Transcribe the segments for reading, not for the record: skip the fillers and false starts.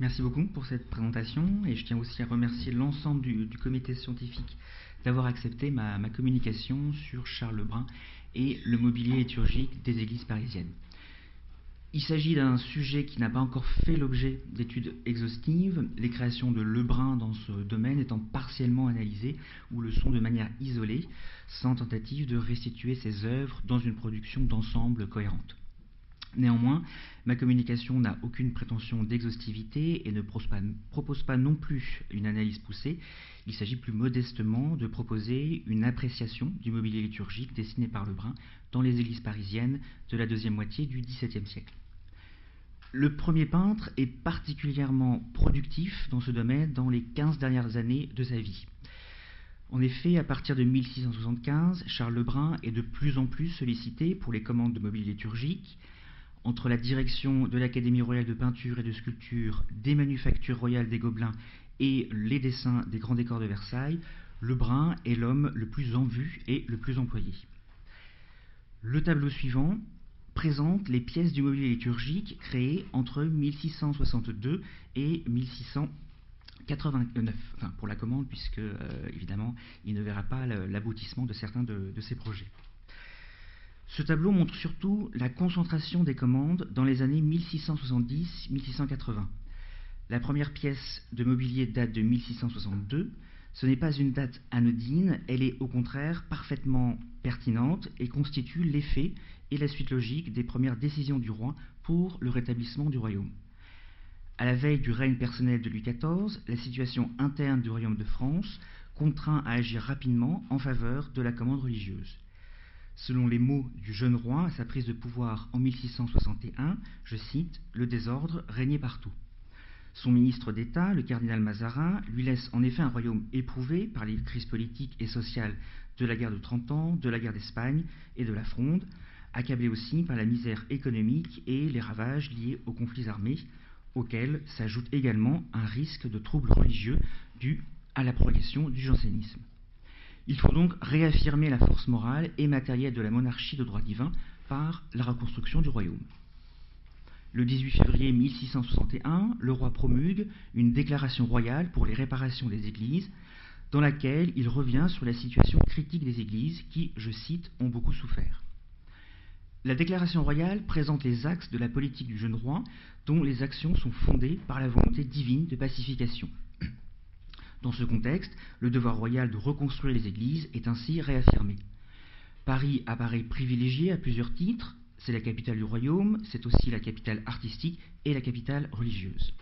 Merci beaucoup pour cette présentation et je tiens aussi à remercier l'ensemble du comité scientifique d'avoir accepté ma communication sur Charles Lebrun et le mobilier liturgique des églises parisiennes. Il s'agit d'un sujet qui n'a pas encore fait l'objet d'études exhaustives, les créations de Lebrun dans ce domaine étant partiellement analysées ou le sont de manière isolée, sans tentative de restituer ses œuvres dans une production d'ensemble cohérente. Néanmoins, ma communication n'a aucune prétention d'exhaustivité et ne propose pas non plus une analyse poussée. Il s'agit plus modestement de proposer une appréciation du mobilier liturgique dessiné par Lebrun dans les églises parisiennes de la deuxième moitié du XVIIe siècle. Le premier peintre est particulièrement productif dans ce domaine dans les 15 dernières années de sa vie. En effet, à partir de 1675, Charles Lebrun est de plus en plus sollicité pour les commandes de mobilier liturgique. Entre la direction de l'Académie royale de peinture et de sculpture, des manufactures royales des Gobelins et les dessins des grands décors de Versailles, Lebrun est l'homme le plus en vue et le plus employé. Le tableau suivant présente les pièces du mobilier liturgique créées entre 1662 et 1689, enfin pour la commande, puisque évidemment il ne verra pas l'aboutissement de certains de ses projets. Ce tableau montre surtout la concentration des commandes dans les années 1670-1680. La première pièce de mobilier date de 1662. Ce n'est pas une date anodine, elle est au contraire parfaitement pertinente et constitue l'effet et la suite logique des premières décisions du roi pour le rétablissement du royaume. À la veille du règne personnel de Louis XIV, la situation interne du royaume de France contraint à agir rapidement en faveur de la commande religieuse. Selon les mots du jeune roi à sa prise de pouvoir en 1661, je cite, « Le désordre régnait partout ». Son ministre d'État, le cardinal Mazarin, lui laisse en effet un royaume éprouvé par les crises politiques et sociales de la guerre de 30 ans, de la guerre d'Espagne et de la Fronde, accablé aussi par la misère économique et les ravages liés aux conflits armés, auxquels s'ajoute également un risque de troubles religieux dû à la progression du jansénisme. Il faut donc réaffirmer la force morale et matérielle de la monarchie de droit divin par la reconstruction du royaume. Le 18 février 1661, le roi promulgue une déclaration royale pour les réparations des églises, dans laquelle il revient sur la situation critique des églises qui, je cite, ont beaucoup souffert. La déclaration royale présente les axes de la politique du jeune roi, dont les actions sont fondées par la volonté divine de pacification. Dans ce contexte, le devoir royal de reconstruire les églises est ainsi réaffirmé. Paris apparaît privilégié à plusieurs titres. C'est la capitale du royaume, c'est aussi la capitale artistique et la capitale religieuse.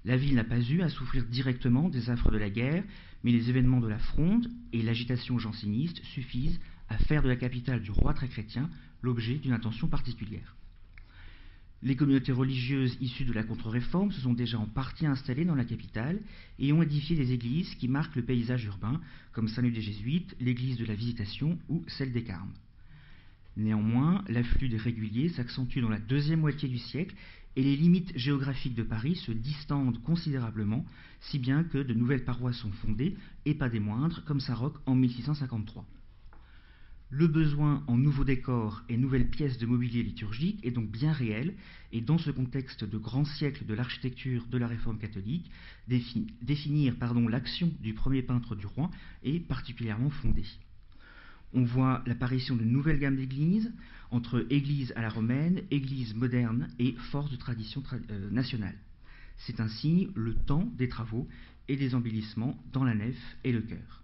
La ville n'a pas eu à souffrir directement des affres de la guerre, mais les événements de la Fronde et l'agitation janséniste suffisent à faire de la capitale du roi très chrétien l'objet d'une attention particulière. Les communautés religieuses issues de la contre-réforme se sont déjà en partie installées dans la capitale et ont édifié des églises qui marquent le paysage urbain, comme Saint-Louis des Jésuites, l'église de la Visitation ou celle des Carmes. Néanmoins, l'afflux des réguliers s'accentue dans la deuxième moitié du siècle et les limites géographiques de Paris se distendent considérablement, si bien que de nouvelles paroisses sont fondées, et pas des moindres, comme Saint-Roch en 1653. Le besoin en nouveaux décors et nouvelles pièces de mobilier liturgique est donc bien réel, et dans ce contexte de grand siècle de l'architecture de la Réforme catholique, définir l'action du premier peintre du roi est particulièrement fondé. On voit l'apparition de nouvelles gammes d'églises, entre église à la romaine, église moderne et force de tradition nationale. C'est ainsi le temps des travaux et des embellissements dans la nef et le chœur.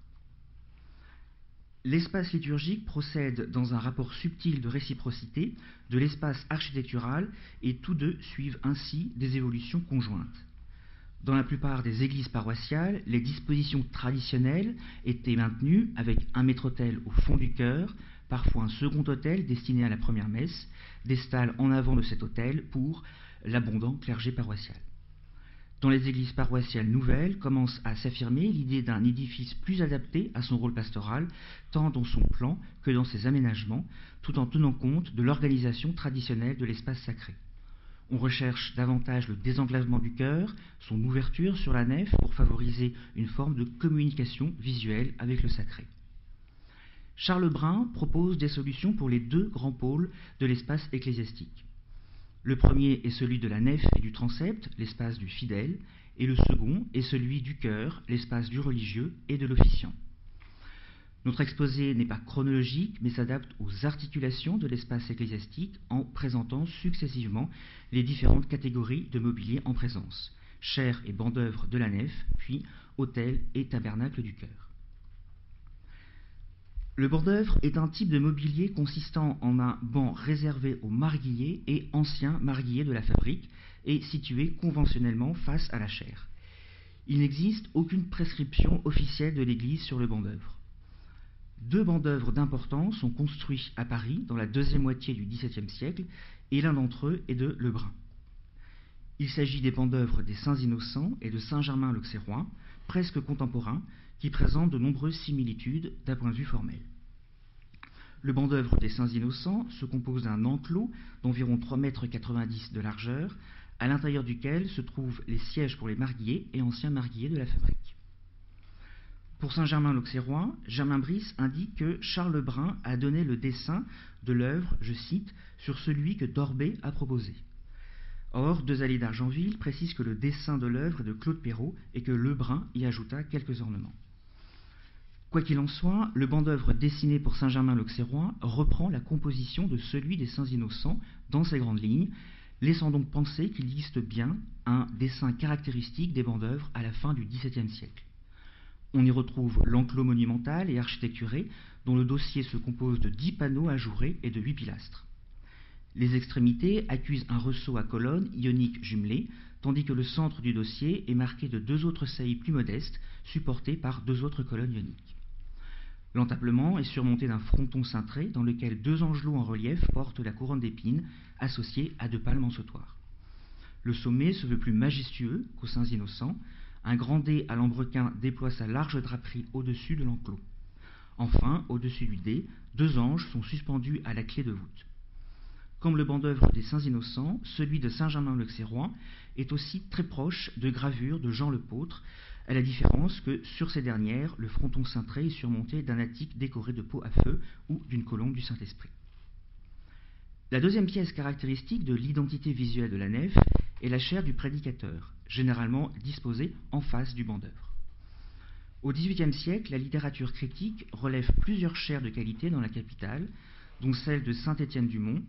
L'espace liturgique procède dans un rapport subtil de réciprocité de l'espace architectural et tous deux suivent ainsi des évolutions conjointes. Dans la plupart des églises paroissiales, les dispositions traditionnelles étaient maintenues avec un maître-autel au fond du chœur, parfois un second autel destiné à la première messe, des stalles en avant de cet autel pour l'abondant clergé paroissial. Dans les églises paroissiales nouvelles commence à s'affirmer l'idée d'un édifice plus adapté à son rôle pastoral, tant dans son plan que dans ses aménagements, tout en tenant compte de l'organisation traditionnelle de l'espace sacré. On recherche davantage le désenglavement du chœur, son ouverture sur la nef pour favoriser une forme de communication visuelle avec le sacré. Charles Lebrun propose des solutions pour les deux grands pôles de l'espace ecclésiastique. Le premier est celui de la nef et du transept, l'espace du fidèle, et le second est celui du chœur, l'espace du religieux et de l'officiant. Notre exposé n'est pas chronologique, mais s'adapte aux articulations de l'espace ecclésiastique en présentant successivement les différentes catégories de mobilier en présence, chaire et banc d'œuvre de la nef, puis autel et tabernacle du chœur. Le banc d'œuvre est un type de mobilier consistant en un banc réservé aux marguilliers et anciens marguilliers de la fabrique et situé conventionnellement face à la chaire. Il n'existe aucune prescription officielle de l'Église sur le banc d'œuvre. 2 bancs d'œuvre d'importance sont construits à Paris dans la deuxième moitié du XVIIe siècle et l'un d'entre eux est de Lebrun. Il s'agit des bancs d'œuvre des Saints Innocents et de Saint-Germain-l'Auxerrois, presque contemporains, qui présentent de nombreuses similitudes d'un point de vue formel. Le banc d'œuvre des Saints Innocents se compose d'un enclos d'environ 3,90 m de largeur, à l'intérieur duquel se trouvent les sièges pour les marguilliers et anciens marguilliers de la fabrique. Pour Saint-Germain-l'Auxerrois, Germain Brice indique que Charles Brun a donné le dessin de l'œuvre, je cite, sur celui que Dorbet a proposé. Or, Desailly d'Argenville précise que le dessin de l'œuvre est de Claude Perrault et que Lebrun y ajouta quelques ornements. Quoi qu'il en soit, le banc d'œuvre dessiné pour Saint-Germain-l'Auxerrois reprend la composition de celui des Saints Innocents dans ses grandes lignes, laissant donc penser qu'il existe bien un dessin caractéristique des bancs d'œuvre à la fin du XVIIe siècle. On y retrouve l'enclos monumental et architecturé, dont le dossier se compose de 10 panneaux ajourés et de 8 pilastres. Les extrémités accusent un ressaut à colonnes ioniques jumelées, tandis que le centre du dossier est marqué de 2 autres saillies plus modestes, supportées par 2 autres colonnes ioniques. L'entablement est surmonté d'un fronton cintré dans lequel 2 angelots en relief portent la couronne d'épines, associée à 2 palmes en sautoir. Le sommet se veut plus majestueux qu'aux Saints Innocents. Un grand dé à lambrequin déploie sa large draperie au-dessus de l'enclos. Enfin, au-dessus du dé, 2 anges sont suspendus à la clé de voûte. Comme le banc d'œuvre des Saints Innocents, celui de Saint-Germain-l'Auxerrois est aussi très proche de gravures de Jean Lepôtre, à la différence que sur ces dernières, le fronton cintré est surmonté d'un attique décoré de pots à feu ou d'une colombe du Saint-Esprit. La deuxième pièce caractéristique de l'identité visuelle de la nef est la chaire du prédicateur, généralement disposée en face du banc d'œuvre. Au XVIIIe siècle, la littérature critique relève plusieurs chaires de qualité dans la capitale, dont celle de Saint-Étienne-du-Mont,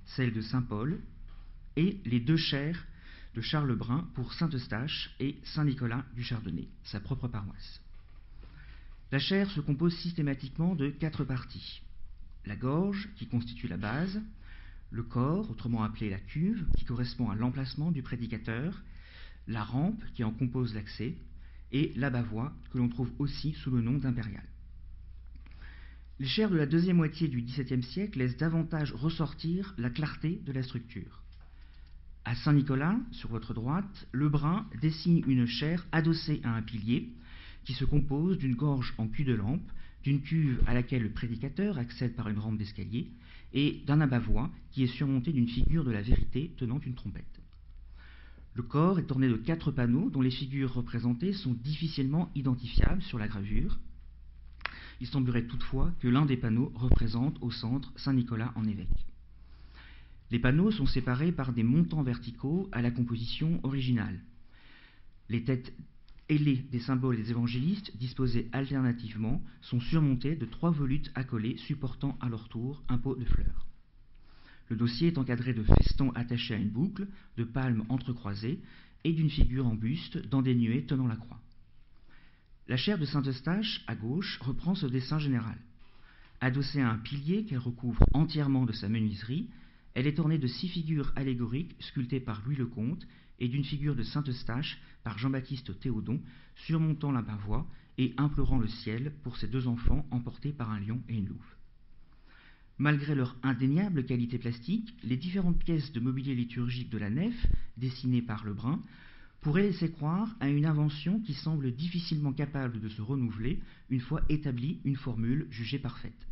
celle de Saint-Paul, et les 2 chaires de Charles Brun pour Saint-Eustache et Saint-Nicolas du Chardonnay, sa propre paroisse. La chaire se compose systématiquement de 4 parties. La gorge, qui constitue la base, le corps, autrement appelé la cuve, qui correspond à l'emplacement du prédicateur, la rampe, qui en compose l'accès, et l'abat-voix, que l'on trouve aussi sous le nom d'impérial. Les chaires de la deuxième moitié du XVIIe siècle laissent davantage ressortir la clarté de la structure. À Saint-Nicolas, sur votre droite, Lebrun dessine une chaire adossée à un pilier qui se compose d'une gorge en cul de lampe, d'une cuve à laquelle le prédicateur accède par une rampe d'escalier, et d'un abat-voix qui est surmonté d'une figure de la vérité tenant une trompette. Le corps est orné de 4 panneaux dont les figures représentées sont difficilement identifiables sur la gravure. Il semblerait toutefois que l'un des panneaux représente au centre Saint Nicolas en évêque. Les panneaux sont séparés par des montants verticaux à la composition originale. Les têtes ailées des symboles des évangélistes, disposées alternativement, sont surmontées de 3 volutes accolées supportant à leur tour un pot de fleurs. Le dossier est encadré de festons attachés à une boucle, de palmes entrecroisées et d'une figure en buste dans des nuées tenant la croix. La chaire de Saint-Eustache, à gauche, reprend ce dessin général. Adossée à un pilier qu'elle recouvre entièrement de sa menuiserie, elle est ornée de 6 figures allégoriques sculptées par Louis le Comte et d'une figure de Saint-Eustache par Jean-Baptiste Théodon, surmontant la bavoie et implorant le ciel pour ses 2 enfants emportés par un lion et une louve. Malgré leur indéniable qualité plastique, les différentes pièces de mobilier liturgique de la nef, dessinées par Lebrun, pourraient laisser croire à une invention qui semble difficilement capable de se renouveler une fois établie une formule jugée parfaite.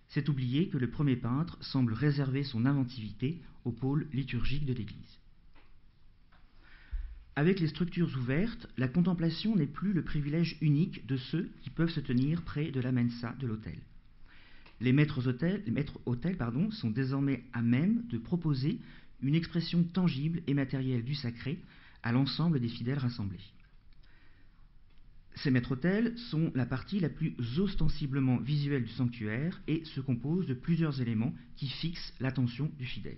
C'est oublier que le premier peintre semble réserver son inventivité au pôle liturgique de l'Église. Avec les structures ouvertes, la contemplation n'est plus le privilège unique de ceux qui peuvent se tenir près de la mensa de l'autel. Les maîtres-autels sont désormais à même de proposer une expression tangible et matérielle du sacré à l'ensemble des fidèles rassemblés. Ces maîtres-autels sont la partie la plus ostensiblement visuelle du sanctuaire et se composent de plusieurs éléments qui fixent l'attention du fidèle.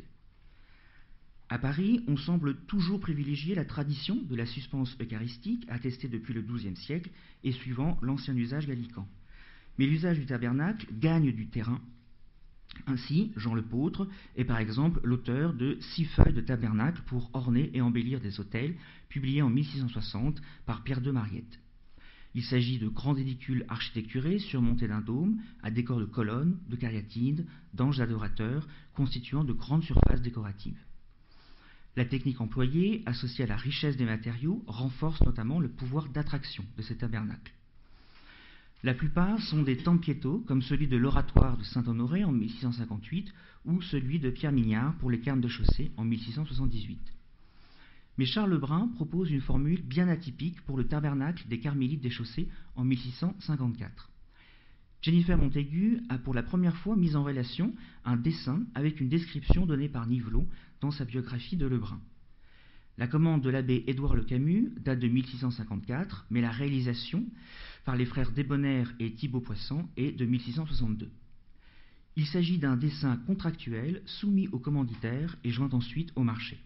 À Paris, on semble toujours privilégier la tradition de la suspense eucharistique attestée depuis le XIIe siècle et suivant l'ancien usage gallican. Mais l'usage du tabernacle gagne du terrain. Ainsi, Jean Lepôtre est par exemple l'auteur de 6 feuilles de tabernacle pour orner et embellir des autels, publiées en 1660 par Pierre de Mariette. Il s'agit de grands édicules architecturés surmontés d'un dôme, à décor de colonnes, de cariatides, d'anges adorateurs, constituant de grandes surfaces décoratives. La technique employée, associée à la richesse des matériaux, renforce notamment le pouvoir d'attraction de ces tabernacles. La plupart sont des tempiettos, comme celui de l'oratoire de Saint-Honoré en 1658 ou celui de Pierre Mignard pour les carmes de chaussée en 1678. Mais Charles Lebrun propose une formule bien atypique pour le tabernacle des Carmélites des Chaussées en 1654. Jennifer Montaigu a pour la première fois mis en relation un dessin avec une description donnée par Nivelot dans sa biographie de Lebrun. La commande de l'abbé Édouard Le Camus date de 1654, mais la réalisation par les frères Débonnaire et Thibaut Poisson est de 1662. Il s'agit d'un dessin contractuel soumis au commanditaire et joint ensuite au marché.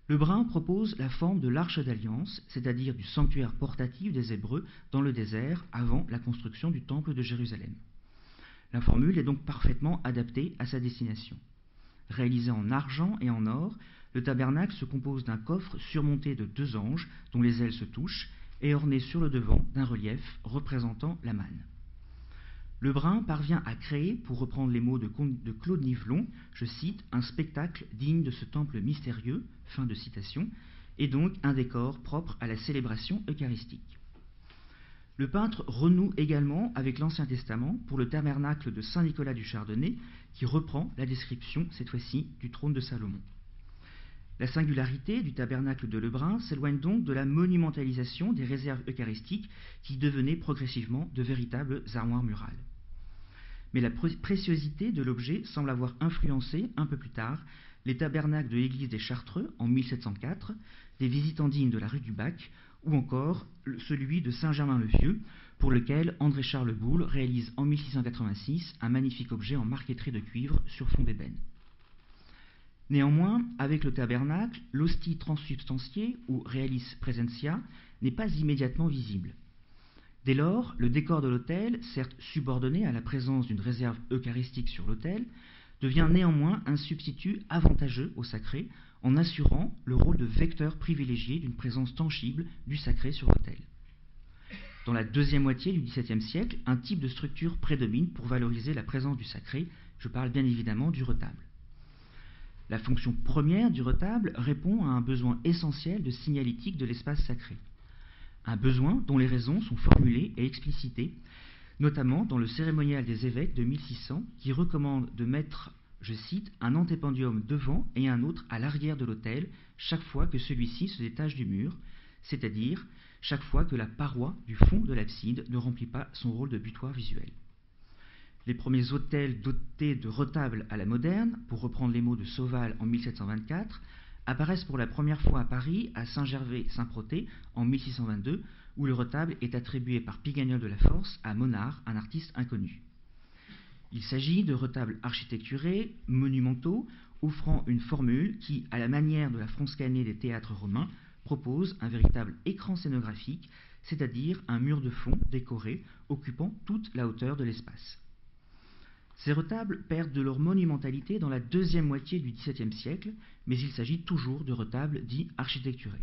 Lebrun propose la forme de l'arche d'alliance, c'est-à-dire du sanctuaire portatif des Hébreux dans le désert avant la construction du temple de Jérusalem. La formule est donc parfaitement adaptée à sa destination. Réalisé en argent et en or, le tabernacle se compose d'un coffre surmonté de 2 anges dont les ailes se touchent et orné sur le devant d'un relief représentant la manne. Lebrun parvient à créer, pour reprendre les mots de Claude Nivelon, je cite, un spectacle digne de ce temple mystérieux, fin de citation, et donc un décor propre à la célébration eucharistique. Le peintre renoue également avec l'Ancien Testament pour le tabernacle de Saint-Nicolas du Chardonnay, qui reprend la description, cette fois-ci, du trône de Salomon. La singularité du tabernacle de Lebrun s'éloigne donc de la monumentalisation des réserves eucharistiques qui devenaient progressivement de véritables armoires murales. Mais la préciosité de l'objet semble avoir influencé, un peu plus tard, les tabernacles de l'église des Chartreux en 1704, des Visitandines de la rue du Bac, ou encore celui de Saint-Germain-le-Vieux, pour lequel André-Charles Boulle réalise en 1686 un magnifique objet en marqueterie de cuivre sur fond d'ébène. Néanmoins, avec le tabernacle, l'hostie transsubstantiée, ou realis presentia, n'est pas immédiatement visible. Dès lors, le décor de l'autel, certes subordonné à la présence d'une réserve eucharistique sur l'autel, devient néanmoins un substitut avantageux au sacré, en assurant le rôle de vecteur privilégié d'une présence tangible du sacré sur l'autel. Dans la deuxième moitié du XVIIe siècle, un type de structure prédomine pour valoriser la présence du sacré, je parle bien évidemment du retable. La fonction première du retable répond à un besoin essentiel de signalétique de l'espace sacré. Un besoin dont les raisons sont formulées et explicitées, notamment dans le cérémonial des évêques de 1600, qui recommande de mettre, je cite, un antépendium devant et un autre à l'arrière de l'autel chaque fois que celui-ci se détache du mur, c'est-à-dire chaque fois que la paroi du fond de l'abside ne remplit pas son rôle de butoir visuel. Les premiers autels dotés de retables à la moderne, pour reprendre les mots de Sauval en 1724, apparaissent pour la première fois à Paris, à Saint-Gervais-Saint-Protais, en 1622, où le retable est attribué par Pigagnol de la Force à Monard, un artiste inconnu. Il s'agit de retables architecturés, monumentaux, offrant une formule qui, à la manière de la fronce-cannée des théâtres romains, propose un véritable écran scénographique, c'est-à-dire un mur de fond décoré occupant toute la hauteur de l'espace. Ces retables perdent de leur monumentalité dans la deuxième moitié du XVIIe siècle, mais il s'agit toujours de retables dits architecturés.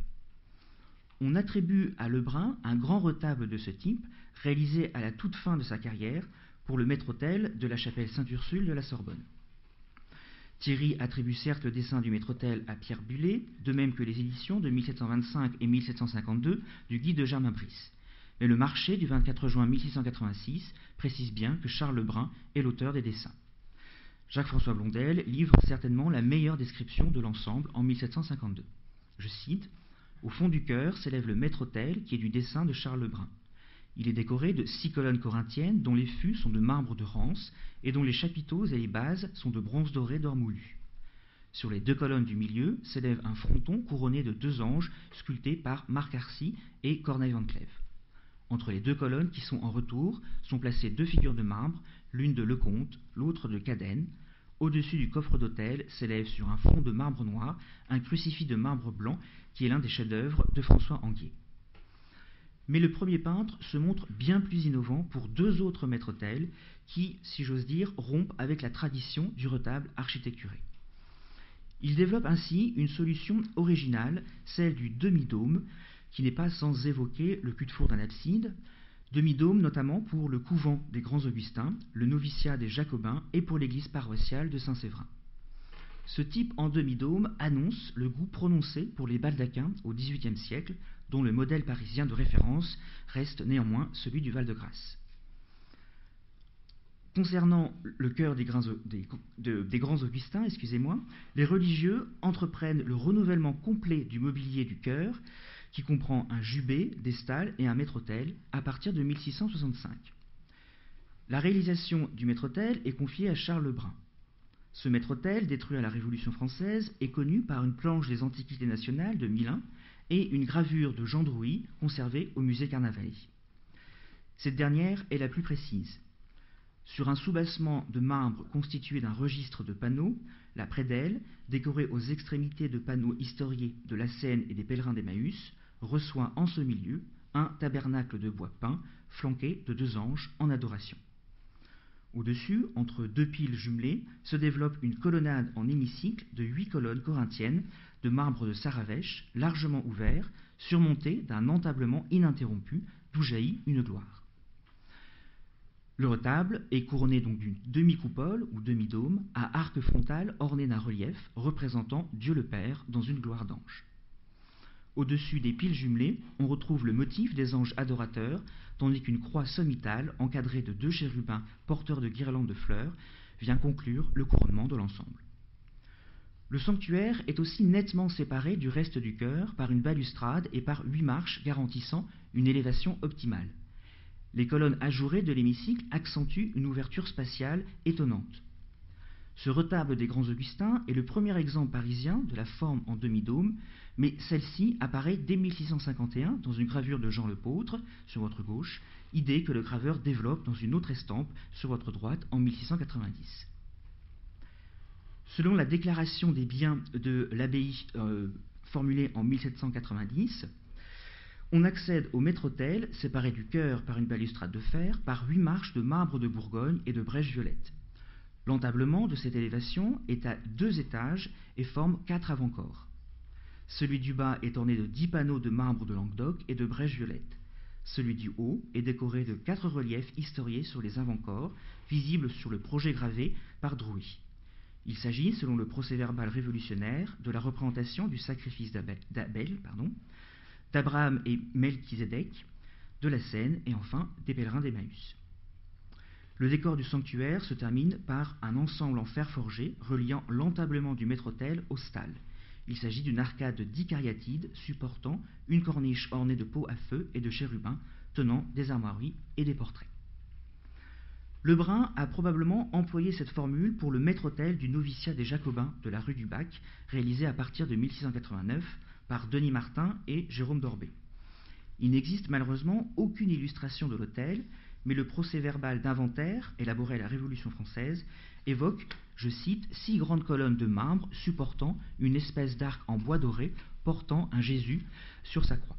On attribue à Lebrun un grand retable de ce type, réalisé à la toute fin de sa carrière pour le maître-autel de la chapelle Sainte-Ursule de la Sorbonne. Thierry attribue certes le dessin du maître-autel à Pierre Bullet, de même que les éditions de 1725 et 1752 du Guide de Germain Brice. Mais le marché du 24 juin 1686 précise bien que Charles Lebrun est l'auteur des dessins. Jacques-François Blondel livre certainement la meilleure description de l'ensemble en 1752. Je cite, « Au fond du chœur s'élève le maître-autel qui est du dessin de Charles Lebrun. Il est décoré de 6 colonnes corinthiennes dont les fûts sont de marbre de Rance et dont les chapiteaux et les bases sont de bronze doré d'or moulu. Sur les 2 colonnes du milieu s'élève un fronton couronné de 2 anges sculptés par Marc Arcy et Corneille Van Clève. Entre les 2 colonnes qui sont en retour sont placées 2 figures de marbre, l'une de Lecomte, l'autre de Cadenne. Au-dessus du coffre d'autel s'élève sur un fond de marbre noir un crucifix de marbre blanc qui est l'un des chefs-d'œuvre de François Anguier. Mais le premier peintre se montre bien plus innovant pour 2 autres maîtres-autels qui, si j'ose dire, rompent avec la tradition du retable architecturé. Il développe ainsi une solution originale, celle du demi-dôme, qui n'est pas sans évoquer le cul-de-four d'un abside, demi-dôme notamment pour le couvent des Grands Augustins, le noviciat des Jacobins et pour l'église paroissiale de Saint-Séverin. Ce type en demi-dôme annonce le goût prononcé pour les baldaquins au XVIIIe siècle, dont le modèle parisien de référence reste néanmoins celui du Val-de-Grâce. Concernant le chœur des Grands Augustins, les religieux entreprennent le renouvellement complet du mobilier du chœur, qui comprend un jubé, des stalles et un maître-autel, à partir de 1665. La réalisation du maître-autel est confiée à Charles Lebrun. Ce maître-autel, détruit à la Révolution française, est connu par une planche des Antiquités nationales de Milan et une gravure de Jean Drouy conservée au musée Carnavalet. Cette dernière est la plus précise. Sur un soubassement de marbre constitué d'un registre de panneaux, la prédelle, décorée aux extrémités de panneaux historiés de la Seine et des pèlerins d'Emmaüs, reçoit en ce milieu un tabernacle de bois peint flanqué de 2 anges en adoration. Au-dessus, entre 2 piles jumelées, se développe une colonnade en hémicycle de 8 colonnes corinthiennes de marbre de Saravèche, largement ouvert, surmontées d'un entablement ininterrompu, d'où jaillit une gloire. Le retable est couronné donc d'une demi-coupole ou demi-dôme à arc frontal orné d'un relief représentant Dieu le Père dans une gloire d'ange. Au-dessus des piles jumelées, on retrouve le motif des anges adorateurs, tandis qu'une croix sommitale, encadrée de 2 chérubins porteurs de guirlandes de fleurs, vient conclure le couronnement de l'ensemble. Le sanctuaire est aussi nettement séparé du reste du chœur par une balustrade et par 8 marches garantissant une élévation optimale. Les colonnes ajourées de l'hémicycle accentuent une ouverture spatiale étonnante. Ce retable des Grands Augustins est le premier exemple parisien de la forme en demi-dôme, mais celle-ci apparaît dès 1651 dans une gravure de Jean Lepôtre, sur votre gauche, idée que le graveur développe dans une autre estampe, sur votre droite, en 1690. Selon la déclaration des biens de l'abbaye formulée en 1790, on accède au maître-autel, séparé du chœur par une balustrade de fer, par 8 marches de marbre de Bourgogne et de brèche violette. L'entablement de cette élévation est à 2 étages et forme 4 avant-corps. Celui du bas est orné de 10 panneaux de marbre de Languedoc et de brèche violette. Celui du haut est décoré de 4 reliefs historiés sur les avant-corps, visibles sur le projet gravé par Drouy. Il s'agit, selon le procès-verbal révolutionnaire, de la représentation du sacrifice d'Abraham et Melchisédek, de la Seine et enfin des pèlerins d'Emmaüs. Le décor du sanctuaire se termine par un ensemble en fer forgé reliant l'entablement du maître-autel aux stalles. Il s'agit d'une arcade de 10 cariatides supportant une corniche ornée de pots à feu et de chérubins tenant des armoiries et des portraits. Lebrun a probablement employé cette formule pour le maître-autel du noviciat des Jacobins de la rue du Bac, réalisé à partir de 1689 par Denis Martin et Jérôme Dorbet. Il n'existe malheureusement aucune illustration de l'autel, mais le procès-verbal d'inventaire, élaboré à la Révolution française, évoque, je cite, 6 grandes colonnes de marbre supportant une espèce d'arc en bois doré portant un Jésus sur sa croix.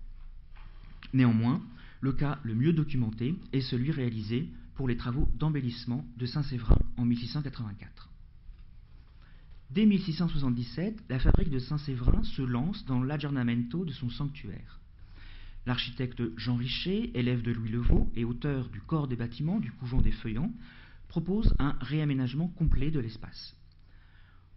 Néanmoins, le cas le mieux documenté est celui réalisé pour les travaux d'embellissement de Saint-Séverin en 1684. Dès 1677, la fabrique de Saint-Séverin se lance dans l'aggiornamento de son sanctuaire. L'architecte Jean Richer, élève de Louis Levaux et auteur du corps des bâtiments du couvent des Feuillants, propose un réaménagement complet de l'espace.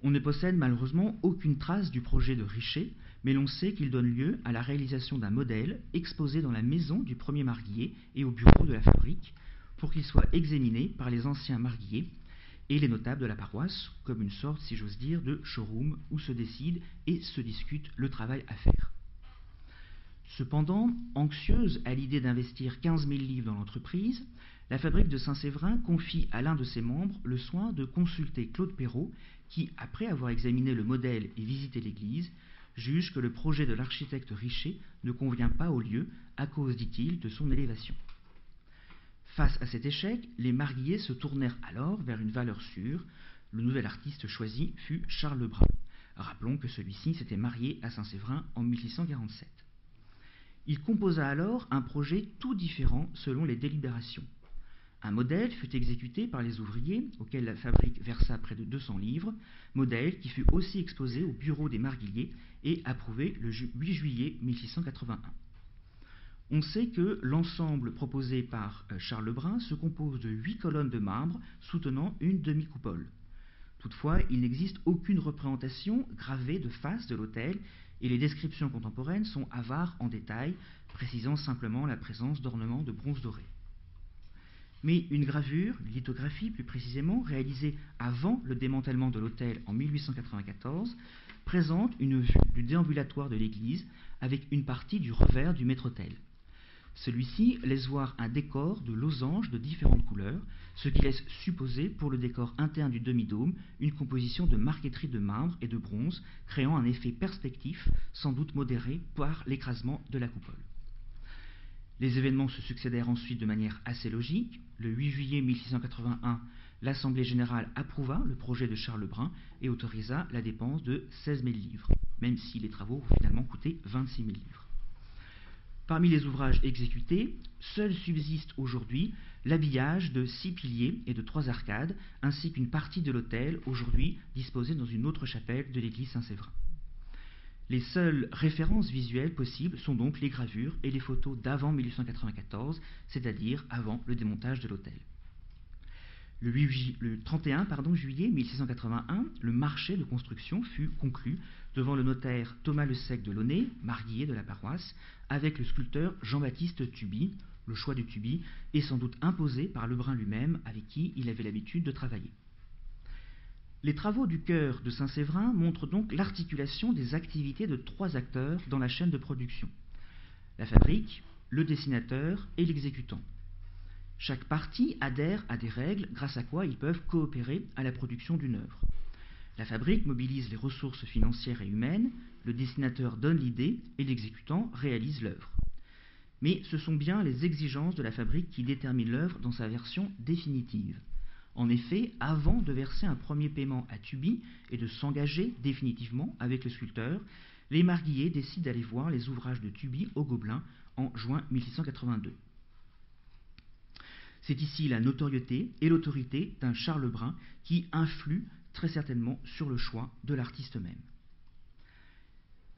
On ne possède malheureusement aucune trace du projet de Richer, mais l'on sait qu'il donne lieu à la réalisation d'un modèle exposé dans la maison du premier marguillier et au bureau de la fabrique, pour qu'il soit examiné par les anciens marguilliers et les notables de la paroisse, comme une sorte, si j'ose dire, de showroom où se décide et se discute le travail à faire. Cependant, anxieuse à l'idée d'investir 15 000 livres dans l'entreprise, la fabrique de Saint-Séverin confie à l'un de ses membres le soin de consulter Claude Perrault, qui, après avoir examiné le modèle et visité l'église, juge que le projet de l'architecte Richer ne convient pas au lieu à cause, dit-il, de son élévation. Face à cet échec, les Marguilliers se tournèrent alors vers une valeur sûre. Le nouvel artiste choisi fut Charles Lebrun. Rappelons que celui-ci s'était marié à Saint-Séverin en 1647. Il composa alors un projet tout différent selon les délibérations. Un modèle fut exécuté par les ouvriers, auquel la fabrique versa près de 200 livres, modèle qui fut aussi exposé au bureau des Marguilliers et approuvé le 8 juillet 1681. On sait que l'ensemble proposé par Charles Lebrun se compose de 8 colonnes de marbre soutenant une demi-coupole. Toutefois, il n'existe aucune représentation gravée de face de l'autel et les descriptions contemporaines sont avares en détails, précisant simplement la présence d'ornements de bronze doré. Mais une gravure, une lithographie plus précisément, réalisée avant le démantèlement de l'autel en 1894, présente une vue du déambulatoire de l'église avec une partie du revers du maître-autel. Celui-ci laisse voir un décor de losanges de différentes couleurs, ce qui laisse supposer pour le décor interne du demi-dôme une composition de marqueterie de marbre et de bronze, créant un effet perspectif, sans doute modéré par l'écrasement de la coupole. Les événements se succédèrent ensuite de manière assez logique. Le 8 juillet 1681, l'Assemblée générale approuva le projet de Charles Lebrun et autorisa la dépense de 16 000 livres, même si les travaux ont finalement coûté 26 000 livres. Parmi les ouvrages exécutés, seul subsiste aujourd'hui l'habillage de 6 piliers et de 3 arcades, ainsi qu'une partie de l'autel, aujourd'hui disposée dans une autre chapelle de l'église Saint-Séverin. Les seules références visuelles possibles sont donc les gravures et les photos d'avant 1894, c'est-à-dire avant le démontage de l'autel. Le 31 juillet 1681, le marché de construction fut conclu devant le notaire Thomas Le Sec de Launay, marguillier de la paroisse, avec le sculpteur Jean-Baptiste Tuby. Le choix du Tuby est sans doute imposé par Lebrun lui-même, avec qui il avait l'habitude de travailler. Les travaux du chœur de Saint-Séverin montrent donc l'articulation des activités de 3 acteurs dans la chaîne de production: la fabrique, le dessinateur et l'exécutant. Chaque partie adhère à des règles grâce à quoi ils peuvent coopérer à la production d'une œuvre. La fabrique mobilise les ressources financières et humaines, le dessinateur donne l'idée et l'exécutant réalise l'œuvre. Mais ce sont bien les exigences de la fabrique qui déterminent l'œuvre dans sa version définitive. En effet, avant de verser un premier paiement à Tuby et de s'engager définitivement avec le sculpteur, les Marguilliers décident d'aller voir les ouvrages de Tuby au Gobelin en juin 1682. C'est ici la notoriété et l'autorité d'un Charles Lebrun qui influent très certainement sur le choix de l'artiste même.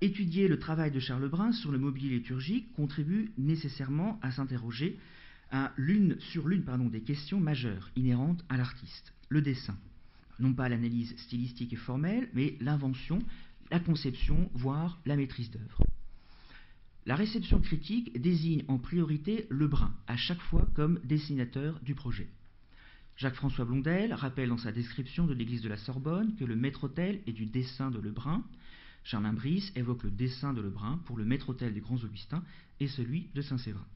Étudier le travail de Charles Lebrun sur le mobilier liturgique contribue nécessairement à s'interroger sur l'une des questions majeures inhérentes à l'artiste, le dessin. Non pas l'analyse stylistique et formelle, mais l'invention, la conception, voire la maîtrise d'œuvre. La réception critique désigne en priorité Lebrun, à chaque fois comme dessinateur du projet. Jacques-François Blondel rappelle dans sa description de l'église de la Sorbonne que le maître-autel est du dessin de Lebrun. Germain Brice évoque le dessin de Lebrun pour le maître-autel des Grands Augustins et celui de Saint-Séverin.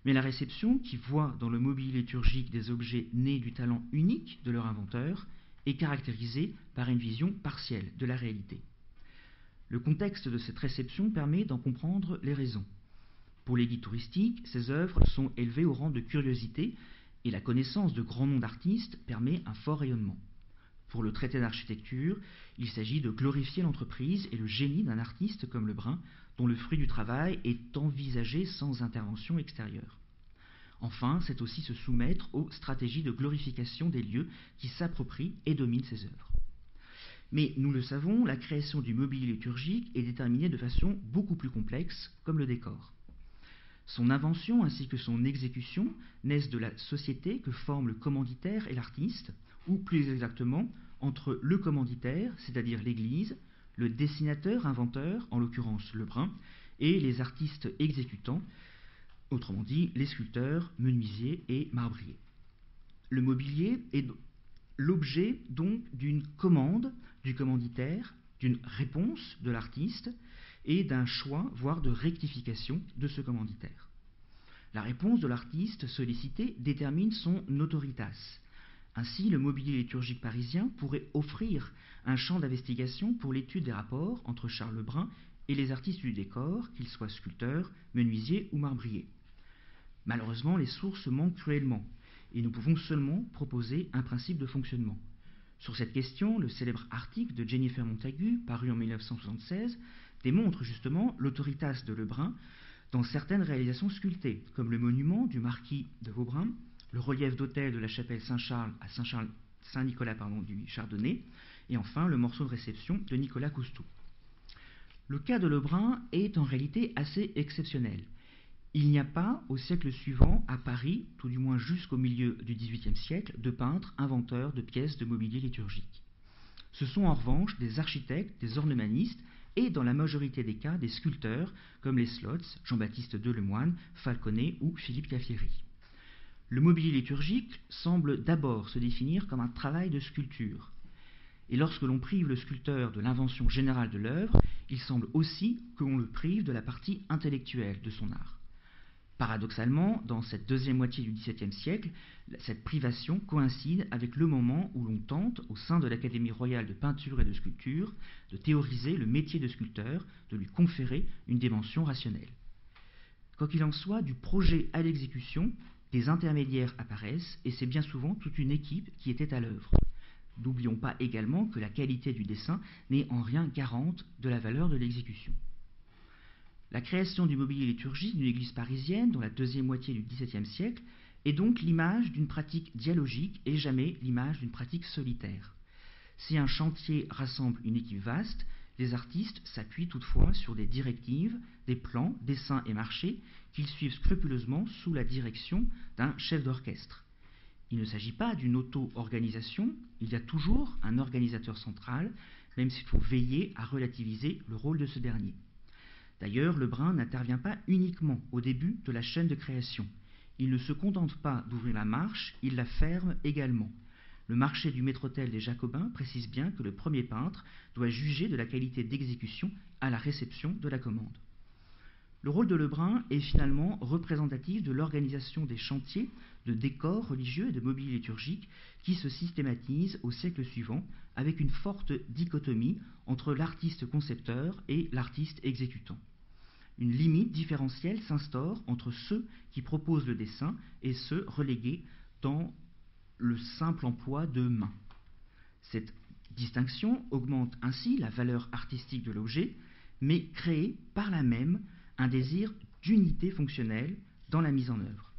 Mais la réception, qui voit dans le mobilier liturgique des objets nés du talent unique de leur inventeur, est caractérisée par une vision partielle de la réalité. Le contexte de cette réception permet d'en comprendre les raisons. Pour les guides touristiques, ces œuvres sont élevées au rang de curiosité et la connaissance de grands noms d'artistes permet un fort rayonnement. Pour le traité d'architecture, il s'agit de glorifier l'entreprise et le génie d'un artiste comme Lebrun, dont le fruit du travail est envisagé sans intervention extérieure. Enfin, c'est aussi se soumettre aux stratégies de glorification des lieux qui s'approprient et dominent ces œuvres. Mais nous le savons, la création du mobilier liturgique est déterminée de façon beaucoup plus complexe, comme le décor. Son invention ainsi que son exécution naissent de la société que forment le commanditaire et l'artiste, ou plus exactement entre le commanditaire, c'est-à-dire l'Église, le dessinateur, inventeur, en l'occurrence Lebrun, et les artistes exécutants, autrement dit les sculpteurs, menuisiers et marbriers. Le mobilier est l'objet donc d'une commande du commanditaire, d'une réponse de l'artiste, et d'un choix, voire de rectification de ce commanditaire. La réponse de l'artiste sollicité détermine son autoritas. Ainsi, le mobilier liturgique parisien pourrait offrir un champ d'investigation pour l'étude des rapports entre Charles Lebrun et les artistes du décor, qu'ils soient sculpteurs, menuisiers ou marbriers. Malheureusement, les sources manquent cruellement, et nous pouvons seulement proposer un principe de fonctionnement. Sur cette question, le célèbre article de Jennifer Montagu, paru en 1976, démontre justement l'autoritas de Lebrun dans certaines réalisations sculptées, comme le monument du marquis de Vaubrin, le relief d'autel de la chapelle Saint-Charles à Saint-Nicolas du Chardonnay, et enfin le morceau de réception de Nicolas Coustou. Le cas de Lebrun est en réalité assez exceptionnel. Il n'y a pas, au siècle suivant, à Paris, tout du moins jusqu'au milieu du XVIIIe siècle, de peintres inventeurs de pièces de mobilier liturgique. Ce sont en revanche des architectes, des ornemanistes et, dans la majorité des cas, des sculpteurs comme les Slotz, Jean-Baptiste Delemoine, Falconet ou Philippe Caffieri. Le mobilier liturgique semble d'abord se définir comme un travail de sculpture. Et lorsque l'on prive le sculpteur de l'invention générale de l'œuvre, il semble aussi que l'on le prive de la partie intellectuelle de son art. Paradoxalement, dans cette deuxième moitié du XVIIe siècle, cette privation coïncide avec le moment où l'on tente, au sein de l'Académie royale de peinture et de sculpture, de théoriser le métier de sculpteur, de lui conférer une dimension rationnelle. Quoi qu'il en soit, du projet à l'exécution, des intermédiaires apparaissent, et c'est bien souvent toute une équipe qui était à l'œuvre. N'oublions pas également que la qualité du dessin n'est en rien garante de la valeur de l'exécution. La création du mobilier liturgique d'une église parisienne dans la deuxième moitié du XVIIe siècle est donc l'image d'une pratique dialogique et jamais l'image d'une pratique solitaire. Si un chantier rassemble une équipe vaste, les artistes s'appuient toutefois sur des directives, des plans, dessins et marchés qu'ils suivent scrupuleusement sous la direction d'un chef d'orchestre. Il ne s'agit pas d'une auto-organisation, il y a toujours un organisateur central, même s'il faut veiller à relativiser le rôle de ce dernier. D'ailleurs, Lebrun n'intervient pas uniquement au début de la chaîne de création. Il ne se contente pas d'ouvrir la marche, il la ferme également. Le marché du maître-autel des Jacobins précise bien que le premier peintre doit juger de la qualité d'exécution à la réception de la commande. Le rôle de Lebrun est finalement représentatif de l'organisation des chantiers de décors religieux et de mobilier liturgique qui se systématisent au siècle suivant avec une forte dichotomie entre l'artiste concepteur et l'artiste exécutant. Une limite différentielle s'instaure entre ceux qui proposent le dessin et ceux relégués dans le simple emploi de main. Cette distinction augmente ainsi la valeur artistique de l'objet, mais crée par là même un désir d'unité fonctionnelle dans la mise en œuvre.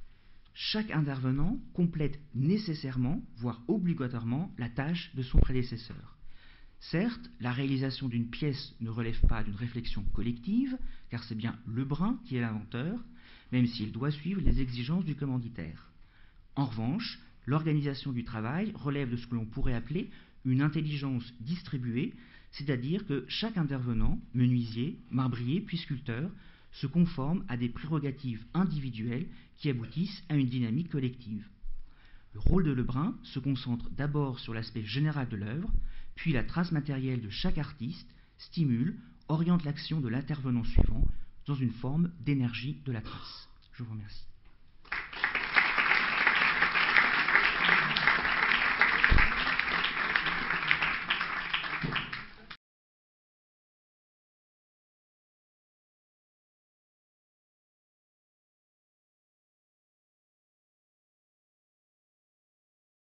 Chaque intervenant complète nécessairement, voire obligatoirement, la tâche de son prédécesseur. Certes, la réalisation d'une pièce ne relève pas d'une réflexion collective, car c'est bien Lebrun qui est l'inventeur, même s'il doit suivre les exigences du commanditaire. En revanche, l'organisation du travail relève de ce que l'on pourrait appeler une intelligence distribuée, c'est-à-dire que chaque intervenant, menuisier, marbrier puis sculpteur, se conforme à des prérogatives individuelles qui aboutissent à une dynamique collective. Le rôle de Lebrun se concentre d'abord sur l'aspect général de l'œuvre, puis la trace matérielle de chaque artiste stimule, oriente l'action de l'intervenant suivant dans une forme d'énergie de la trace. Je vous remercie.